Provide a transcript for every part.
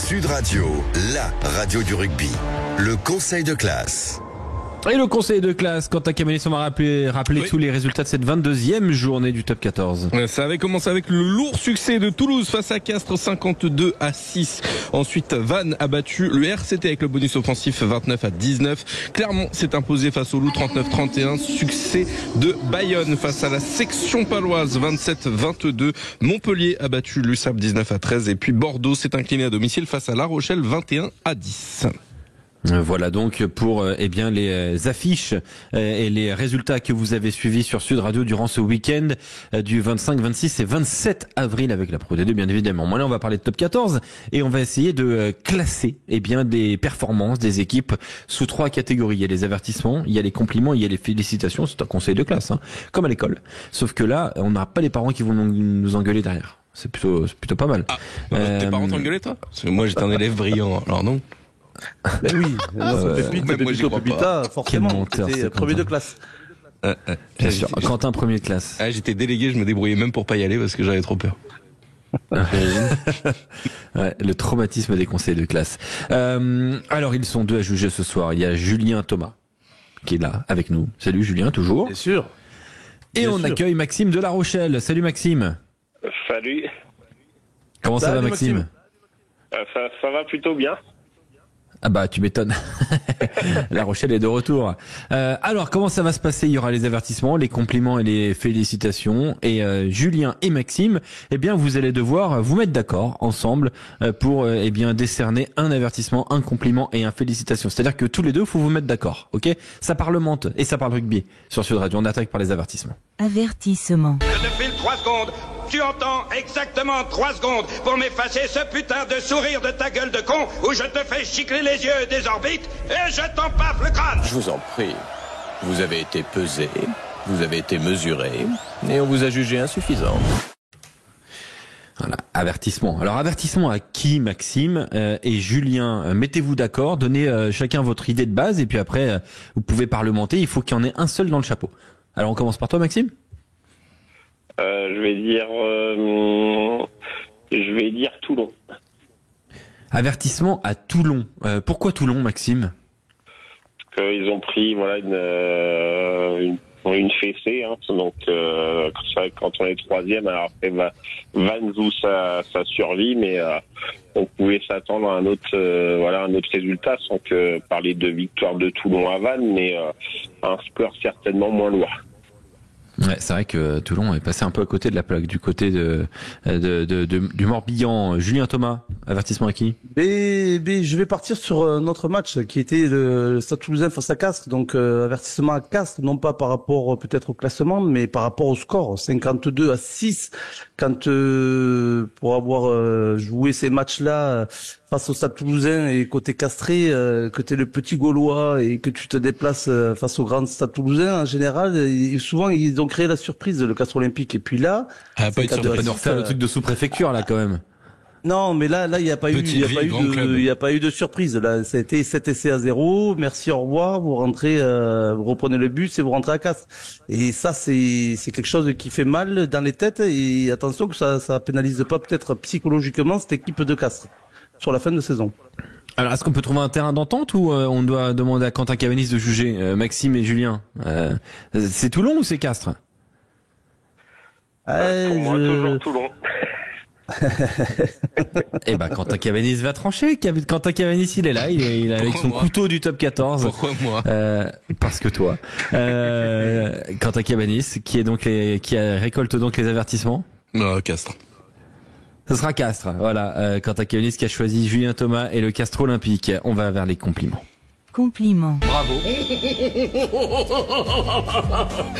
Sud Radio, la radio du rugby. Le conseil de classe. Et le conseil de classe, Quentin Cabanis, on va rappeler oui. Tous les résultats de cette 22e journée du top 14. Ça avait commencé avec le lourd succès de Toulouse face à Castres, 52-6. Ensuite, Vannes a battu le RCT avec le bonus offensif 29-19. Clermont s'est imposé face au Loup 39-31. Succès de Bayonne face à la section paloise 27-22. Montpellier a battu l'USAP 19-13. Et puis Bordeaux s'est incliné à domicile face à La Rochelle 21-10. Voilà donc pour les affiches et les résultats que vous avez suivis sur Sud Radio durant ce week-end du 25, 26 et 27 avril avec la Pro D2 bien évidemment. Moi là on va parler de top 14 et on va essayer de classer des performances des équipes sous 3 catégories. Il y a les avertissements, il y a les compliments, il y a les félicitations. C'est un conseil de classe, comme à l'école. Sauf que là on n'a pas les parents qui vont nous engueuler derrière. C'est plutôt pas mal. Tes parents t'engueulaient toi ? Parce que moi j'étais un élève brillant, alors non. Ben oui, forcément. C'était premier de classe. Bien sûr. Quentin, premier de classe. J'étais délégué, je me débrouillais même pour pas y aller parce que j'avais trop peur. Le traumatisme des conseils de classe. Alors ils sont deux à juger ce soir. Il y a Julien Thomas qui est là avec nous. Salut Julien, toujours. Bien sûr. Et on accueille Maxime de La Rochelle. Salut Maxime. Salut. Comment ça va Maxime ? Ça va plutôt bien. Ah bah tu m'étonnes. La Rochelle est de retour. Alors comment ça va se passer ? Il y aura les avertissements, les compliments et les félicitations. Et Julien et Maxime, vous allez devoir vous mettre d'accord ensemble pour décerner un avertissement, un compliment et un félicitation. C'est-à-dire que tous les deux, faut vous mettre d'accord, ok ? Ça parlemente et ça parle rugby sur Sud Radio. On attaque par les avertissements. Avertissement. Je te file 3 secondes. Tu entends exactement 3 secondes pour m'effacer ce putain de sourire de ta gueule de con où je te fais chicler les yeux des orbites et je t'en paffe le crâne. Je vous en prie. Vous avez été pesé, vous avez été mesuré et on vous a jugé insuffisant. Voilà, avertissement. Alors avertissement à qui, Maxime et Julien ? Mettez-vous d'accord, donnez chacun votre idée de base et puis après vous pouvez parlementer. Il faut qu'il y en ait un seul dans le chapeau. Alors on commence par toi, Maxime ? Je vais dire Toulon. Avertissement à Toulon. Pourquoi Toulon, Maxime ? Ils ont pris une fessée, donc quand on est troisième, alors après Vannes joue sa survie, mais on pouvait s'attendre à un autre résultat, sans que parler de victoire de Toulon à Vannes, mais un score certainement moins lourd. Ouais, c'est vrai que Toulon est passé un peu à côté de la plaque, du côté du Morbihan. Julien Thomas, avertissement à qui ? Je vais partir sur notre match qui était le Stade Toulousain face à Castres. Donc avertissement à Castres, non pas par rapport peut-être au classement, mais par rapport au score, 52-6. Quand pour avoir joué ces matchs-là face au Stade Toulousain et côté castré, que t'es le petit Gaulois et que tu te déplaces face au grand Stade Toulousain, en général, souvent ils ont créé la surprise, le Castres Olympique. Et puis là, pas de refaire le truc de sous-préfecture là quand même. Non, mais là, il n'y a pas eu de surprise. Là, ça a été 7 essais à 0. Merci, au revoir. Vous rentrez, vous reprenez le bus et vous rentrez à Castres. Et ça, c'est quelque chose qui fait mal dans les têtes. Et attention que ça pénalise pas peut-être psychologiquement cette équipe de Castres sur la fin de saison. Alors, est-ce qu'on peut trouver un terrain d'entente ou on doit demander à Quentin Cabanis de juger Maxime et Julien? C'est Toulon ou c'est Castres? Pour moi, toujours Toulon. Eh ben, Quentin Cabanis va trancher. Quentin Cabanis, il est là, il est avec son couteau du top 14. Pourquoi moi? Parce que toi. Quentin Cabanis, qui récolte donc les avertissements. Castres. Ce sera Castres, voilà. Quentin Cabanis qui a choisi Julien Thomas et le Castres Olympique. On va vers les compliments. Compliments. Bravo.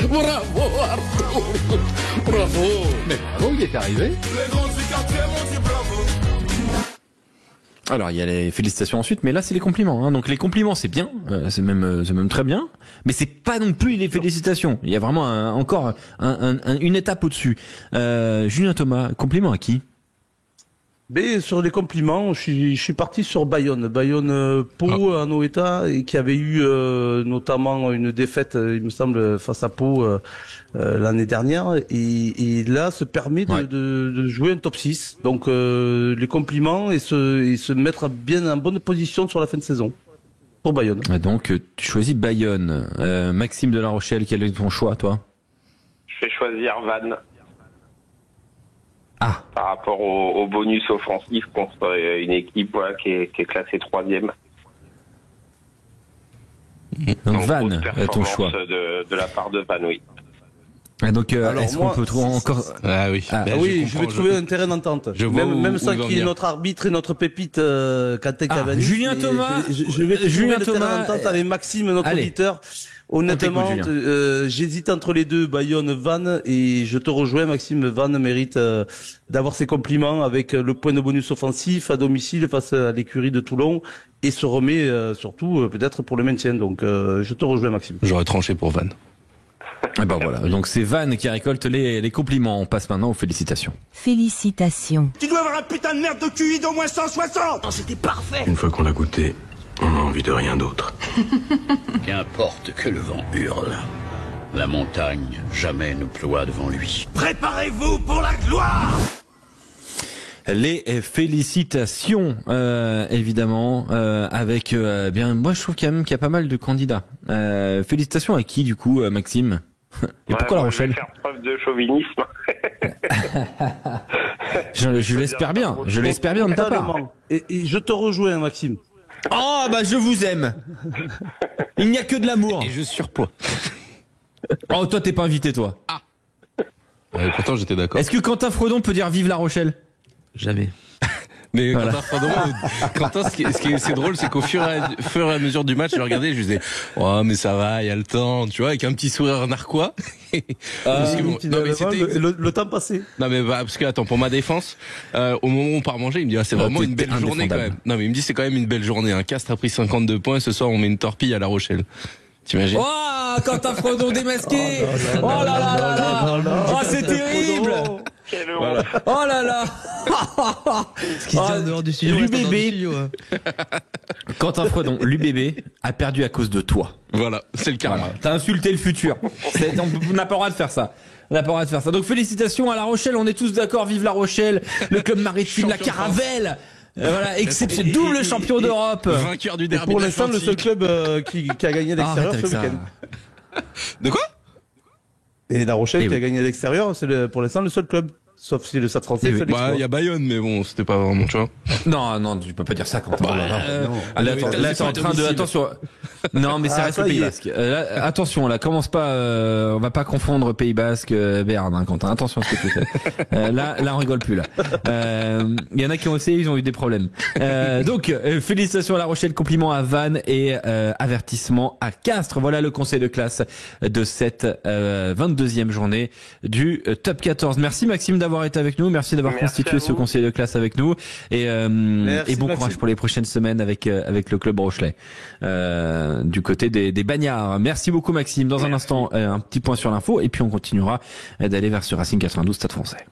Bravo Arthur. Bravo. Mais bravo, il est arrivé. Alors il y a les félicitations ensuite, mais là c'est les compliments. Donc les compliments c'est bien, c'est même très bien, mais c'est pas non plus les félicitations. Il y a vraiment encore une étape au-dessus. Julien Thomas, compliment à qui? Mais sur les compliments, je suis parti sur Bayonne. Bayonne Pau en Noeta, et qui avait eu notamment une défaite, il me semble, face à Pau l'année dernière. Et là, se permet de jouer un top 6. Donc les compliments et se mettre bien en bonne position sur la fin de saison. Pour Bayonne. Donc tu choisis Bayonne. Maxime de La Rochelle, quel est ton choix, toi? Je vais choisir Vannes. Par rapport au bonus offensif contre une équipe qui est classée 3e. Donc Vannes, ton choix. De la part de Vannes, oui. Donc est-ce qu'on peut trouver encore... Ah oui, je vais trouver un terrain d'entente. Même ça qui est notre arbitre et notre pépite Quentin Cavani. Julien Thomas. Je vais trouver le terrain d'entente avec Maxime, notre auditeur. Honnêtement, j'hésite entre les deux, Bayonne, Vannes, et je te rejoins, Maxime. Vannes mérite d'avoir ses compliments avec le point de bonus offensif à domicile face à l'écurie de Toulon, et se remet surtout peut-être pour le maintien. Donc je te rejoins, Maxime. J'aurais tranché pour Vannes. Et ben voilà, donc c'est Vannes qui récolte les compliments. On passe maintenant aux félicitations. Félicitations. Tu dois avoir un putain de merde de QI d'au moins 160. Oh, c'était parfait. Une fois qu'on l'a goûté, on n'a envie de rien d'autre. Qu'importe que le vent hurle, la montagne jamais ne ploie devant lui. Préparez-vous pour la gloire. Les félicitations, évidemment, avec bien. Moi, je trouve quand même qu'il y a pas mal de candidats. Félicitations à qui, du coup, Maxime? Et pourquoi La Rochelle? Je vais faire preuve de chauvinisme. Je l'espère bien. Je l'espère bien de ta part. Et je te rejoins, Maxime. Oh bah je vous aime. Il n'y a que de l'amour. Et je surpoids. Oh toi t'es pas invité toi. Pourtant j'étais d'accord. Est-ce que Quentin Fredon peut dire vive La Rochelle? Jamais. Mais voilà. Quentin, c'est drôle, c'est qu'au fur et à mesure du match, je regardais, je disais, oh, mais ça va, il y a le temps, tu vois, avec un petit sourire narquois. Le temps passé. Non, mais parce que, attends, pour ma défense, au moment où on part manger, il me dit, c'est vraiment une belle journée quand même. Non, mais il me dit, c'est quand même une belle journée. Un Castres a pris 52 points, ce soir, on met une torpille à La Rochelle. T'imagines? Oh, Quentin Fredon démasqué! Oh là là là là! Oh, c'est terrible! Voilà. Oh là là! Ce qui se dit en dehors du studio, l'UBB. Quentin Fredon, l'UBB a perdu à cause de toi. Voilà, c'est le karma. Voilà. T'as insulté le futur. On n'a pas le droit de faire ça. On n'a pas le droit de faire ça. Donc félicitations à La Rochelle, on est tous d'accord, vive La Rochelle, le club maritime, la Caravelle. Voilà, exceptionnel, double champion d'Europe. Vainqueur du derby. Pour l'instant, le seul club qui a gagné à l'extérieur ce week-end. De quoi? Et La Rochelle qui a gagné à l'extérieur, c'est pour l'instant le seul club. Sauf si le Stade Français fait l'exploit. Il y a Bayonne, mais bon, c'était pas vraiment, tu vois. Non, tu peux pas dire ça quand là, t'es en train de, attention. Non, mais ça reste le Pays Basque. Attention, là, commence pas, on va pas confondre Pays Basque, Berne, hein, Quentin. Attention à ce que tu fais. Là, on rigole plus, là. Il y en a qui ont essayé, ils ont eu des problèmes. Donc, félicitations à La Rochelle, compliments à Vannes et, avertissement à Castres. Voilà le conseil de classe de cette, 22e journée du top 14. Merci Maxime d'avoir été avec nous, merci d'avoir constitué ce conseil de classe avec nous et bon courage pour les prochaines semaines avec le club rochelais du côté des Bagnards. Merci beaucoup Maxime. Dans un instant un petit point sur l'info et puis on continuera d'aller vers ce Racing 92 Stade Français.